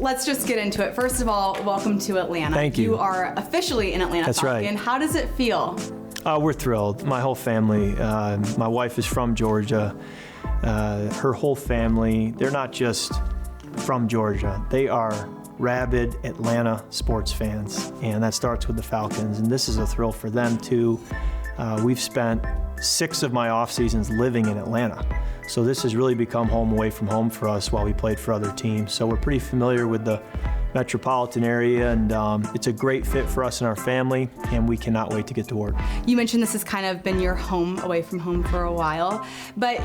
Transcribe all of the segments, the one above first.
let's just get into it. First of all, welcome to Atlanta. Thank you. You are officially an Atlanta That's Falcon. right. How does it feel? We're thrilled. My whole family, my wife is from Georgia. Her whole family, they're not just from Georgia. They are rabid Atlanta sports fans, and that starts with the Falcons, and this is a thrill for them too. We've spent 6 of my off seasons living in Atlanta, so this has really become home away from home for us while we played for other teams. So we're pretty familiar with the metropolitan area, and it's a great fit for us and our family, and we cannot wait to get to work. You mentioned this has kind of been your home away from home for a while, but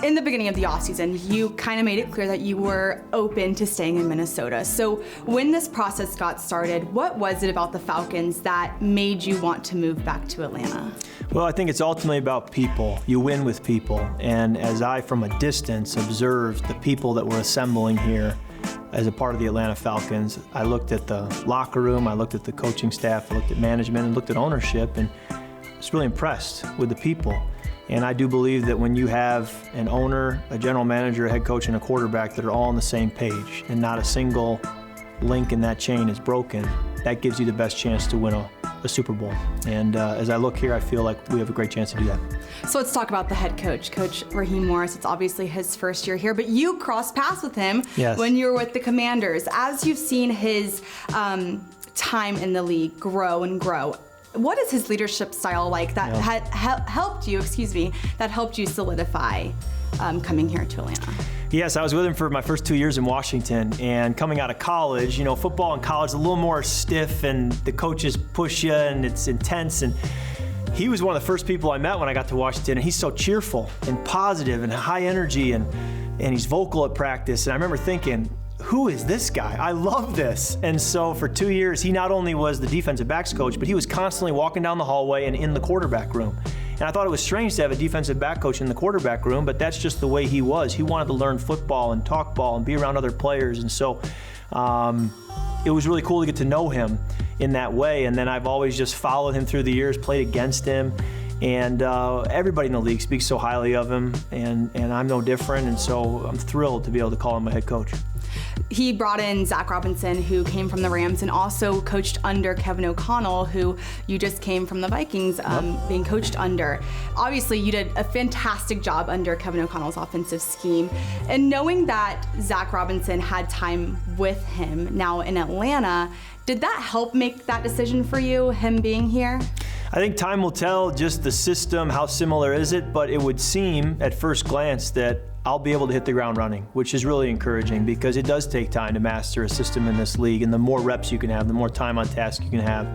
in the beginning of the offseason, you kind of made it clear that you were open to staying in Minnesota. So when this process got started, what was it about the Falcons that made you want to move back to Atlanta? Well, I think it's ultimately about people. You win with people. And as I, from a distance, observed the people that were assembling here as a part of the Atlanta Falcons, I looked at the locker room, I looked at the coaching staff, I looked at management, and looked at ownership, and I was really impressed with the people. And I do believe that when you have an owner, a general manager, a head coach, and a quarterback that are all on the same page and not a single link in that chain is broken, that gives you the best chance to win a Super Bowl. And as I look here, I feel like we have a great chance to do that. So let's talk about the head coach, Coach Raheem Morris. It's obviously his first year here, but you crossed paths with him when you were with the Commanders. As you've seen his time in the league grow and grow, what is his leadership style like that helped you solidify coming here to Atlanta? Yes, I was with him for my first 2 years in Washington, and coming out of college, football in college is a little more stiff, and the coaches push you, and it's intense. And he was one of the first people I met when I got to Washington, and he's so cheerful and positive and high energy, and he's vocal at practice. And I remember thinking, who is this guy? I love this. And so for 2 years, he not only was the defensive backs coach, but he was constantly walking down the hallway and in the quarterback room. And I thought it was strange to have a defensive back coach in the quarterback room, but that's just the way he was. He wanted to learn football and talk ball and be around other players. And so it was really cool to get to know him in that way. And then I've always just followed him through the years, played against him. And everybody in the league speaks so highly of him, and I'm no different. And so I'm thrilled to be able to call him a head coach. He brought in Zach Robinson, who came from the Rams and also coached under Kevin O'Connell, who you just came from the Vikings being coached under. Obviously, you did a fantastic job under Kevin O'Connell's offensive scheme. And knowing that Zach Robinson had time with him now in Atlanta, did that help make that decision for you, him being here? I think time will tell just the system, how similar is it, but it would seem at first glance that I'll be able to hit the ground running, which is really encouraging because it does take time to master a system in this league, and the more reps you can have, the more time on task you can have,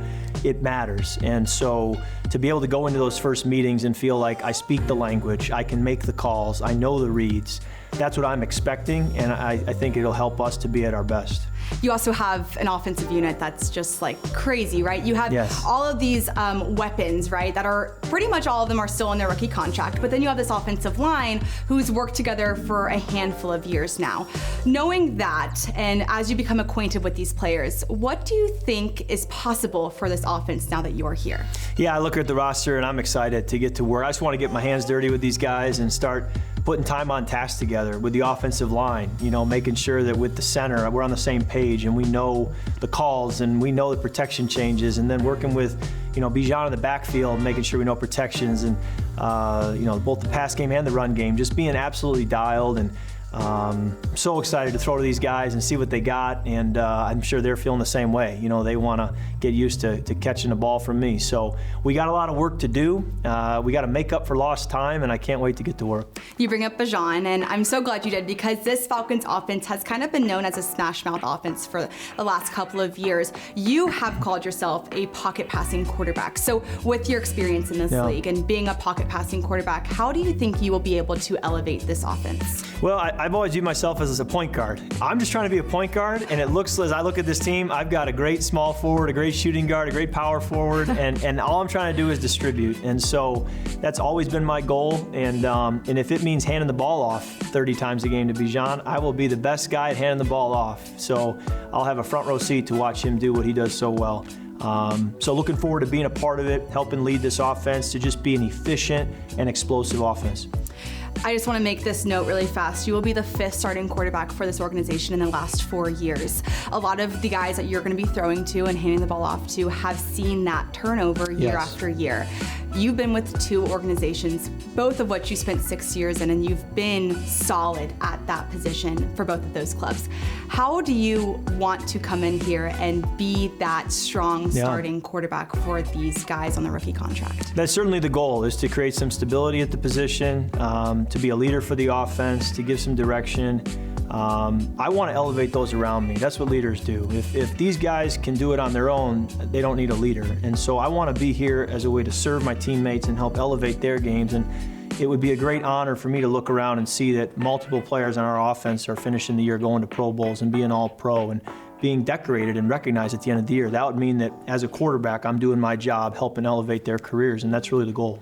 it matters. And so to be able to go into those first meetings and feel like I speak the language, I can make the calls, I know the reads, that's what I'm expecting, and I think it'll help us to be at our best. You also have an offensive unit that's just like crazy, right? You have all of these weapons, right, that are pretty much all of them are still in their rookie contract, but then you have this offensive line who's worked together for a handful of years now. Knowing that, and as you become acquainted with these players, what do you think is possible for this offense now that you are here? Yeah, I look at the roster and I'm excited to get to work. I just want to get my hands dirty with these guys and start putting time on task together with the offensive line, making sure that with the center, we're on the same page and we know the calls and we know the protection changes, and then working with, Bijan in the backfield, making sure we know protections and, both the pass game and the run game, just being absolutely dialed. And I'm so excited to throw to these guys and see what they got, and I'm sure they're feeling the same way. They want to get used to catching the ball from me. So we got a lot of work to do. We got to make up for lost time, and I can't wait to get to work. You bring up Bijan, and I'm so glad you did, because this Falcons offense has kind of been known as a smash mouth offense for the last couple of years. You have called yourself a pocket passing quarterback. So with your experience in this league and being a pocket passing quarterback, how do you think you will be able to elevate this offense? Well, I've always viewed myself as a point guard. I'm just trying to be a point guard, and it looks, as I look at this team, I've got a great small forward, a great shooting guard, a great power forward, and all I'm trying to do is distribute. And so that's always been my goal, and if it means handing the ball off 30 times a game to Bijan, I will be the best guy at handing the ball off. So I'll have a front row seat to watch him do what he does so well. So looking forward to being a part of it, helping lead this offense to just be an efficient and explosive offense. I just want to make this note really fast. You will be the 5th starting quarterback for this organization in the last 4 years. A lot of the guys that you're going to be throwing to and handing the ball off to have seen that turnover year after year. You've been with 2 organizations, both of which you spent 6 years in, and you've been solid at that position for both of those clubs. How do you want to come in here and be that strong starting quarterback for these guys on the rookie contract? That's certainly the goal, is to create some stability at the position, to be a leader for the offense, to give some direction. I want to elevate those around me. That's what leaders do. If these guys can do it on their own, they don't need a leader. And so I want to be here as a way to serve my teammates and help elevate their games. And it would be a great honor for me to look around and see that multiple players on our offense are finishing the year going to Pro Bowls and being all pro and being decorated and recognized at the end of the year. That would mean that as a quarterback, I'm doing my job, helping elevate their careers, and that's really the goal.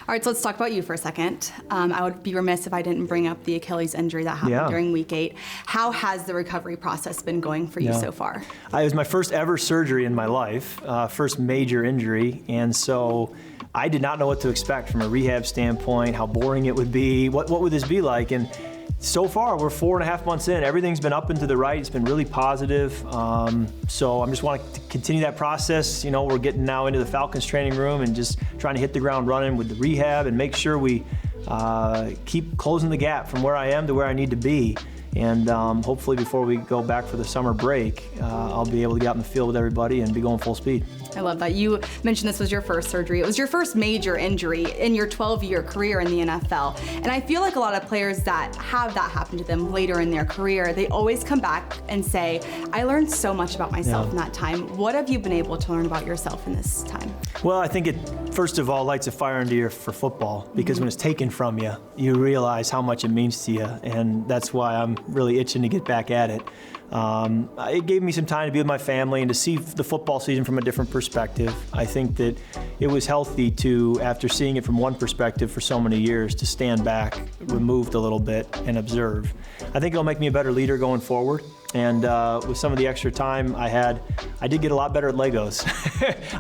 All right, so let's talk about you for a second. I would be remiss if I didn't bring up the Achilles injury that happened during week 8. How has the recovery process been going for you so far? It was my first ever surgery in my life, first major injury, and so I did not know what to expect from a rehab standpoint, how boring it would be, what would this be like, and so far, we're 4.5 months in. Everything's been up and to the right. It's been really positive. So I just want to continue that process. You know, we're getting now into the Falcons training room and just trying to hit the ground running with the rehab and make sure we keep closing the gap from where I am to where I need to be. And hopefully before we go back for the summer break, I'll be able to get out in the field with everybody and be going full speed. I love that. You mentioned this was your first surgery. It was your first major injury in your 12-year career in the NFL. And I feel like a lot of players that have that happen to them later in their career, they always come back and say, I learned so much about myself in that time. What have you been able to learn about yourself in this time? Well, I think it, first of all, lights a fire under you for football, because when it's taken from you, you realize how much it means to you. And that's why I'm really itching to get back at it. It gave me some time to be with my family and to see the football season from a different perspective. I think that it was healthy to, after seeing it from one perspective for so many years, to stand back, removed a little bit, and observe. I think it'll make me a better leader going forward. And with some of the extra time I had, I did get a lot better at Legos.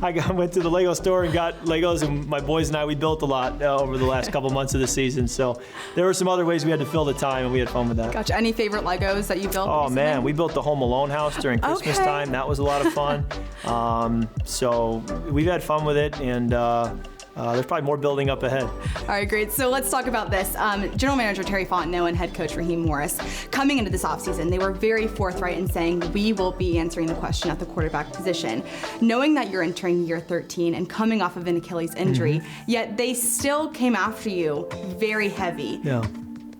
I went to the Lego store and got Legos, and my boys and I, we built a lot over the last couple months of the season. So there were some other ways we had to fill the time, and we had fun with that. Gotcha. Any favorite Legos that you built Oh, recently? man, we built the Home Alone house during Christmas time. That was a lot of fun. So we've had fun with it, and there's probably more building up ahead. All right, great. So let's talk about this. General Manager Terry Fontenot and head coach Raheem Morris, coming into this offseason, they were very forthright in saying, we will be answering the question at the quarterback position. Knowing that you're entering year 13 and coming off of an Achilles injury, yet they still came after you very heavy. Yeah.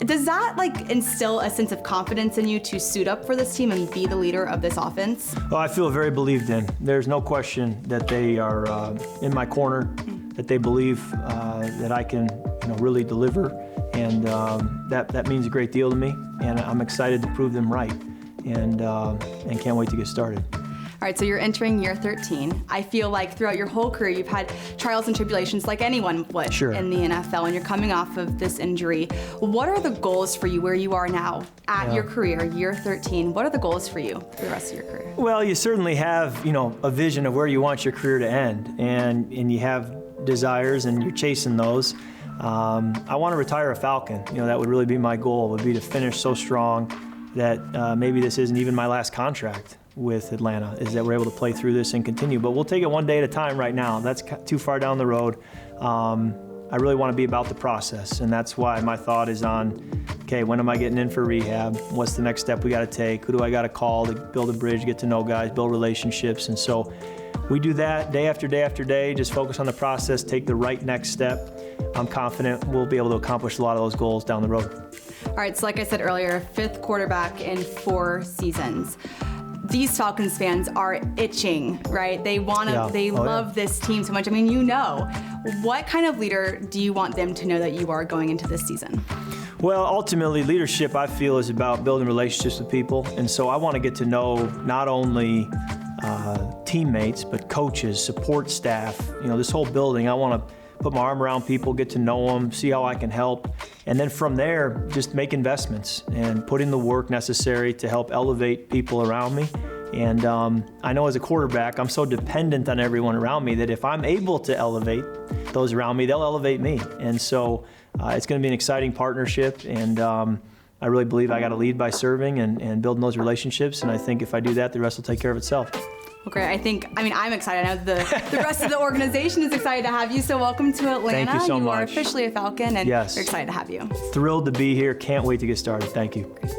Does that instill a sense of confidence in you to suit up for this team and be the leader of this offense? Well, I feel very believed in. There's no question that they are in my corner, that they believe that I can really deliver, and that means a great deal to me, and I'm excited to prove them right, and can't wait to get started. All right, so you're entering year 13. I feel like throughout your whole career, you've had trials and tribulations like anyone would in the NFL, and you're coming off of this injury. What are the goals for you where you are now at your career, year 13? What are the goals for you for the rest of your career? Well, you certainly have, a vision of where you want your career to end, and you have desires, and you're chasing those. I want to retire a Falcon. That would really be my goal, would be to finish so strong that maybe this isn't even my last contract with Atlanta, is that we're able to play through this and continue. But we'll take it one day at a time right now. That's too far down the road. I really want to be about the process, and that's why my thought is on, okay, when am I getting in for rehab? What's the next step we got to take? Who do I got to call to build a bridge, get to know guys, build relationships? And so we do that day after day after day, just focus on the process, take the right next step. I'm confident we'll be able to accomplish a lot of those goals down the road. All right, so like I said earlier, 5th quarterback in 4 seasons. These Falcons fans are itching, right? They love this team so much. I mean, what kind of leader do you want them to know that you are going into this season? Well, ultimately, leadership, I feel, is about building relationships with people. And so I want to get to know not only teammates, but coaches, support staff, this whole building. I want to put my arm around people, get to know them, see how I can help. And then from there, just make investments and put in the work necessary to help elevate people around me. And I know as a quarterback, I'm so dependent on everyone around me that if I'm able to elevate those around me, they'll elevate me. And so it's going to be an exciting partnership. And I really believe I got to lead by serving and building those relationships. And I think if I do that, the rest will take care of itself. Well, great. I'm excited. I know the rest of the organization is excited to have you. So welcome to Atlanta. Thank you so much. You are officially a Falcon, and Yes. we're excited to have you. Thrilled to be here. Can't wait to get started. Thank you. Great.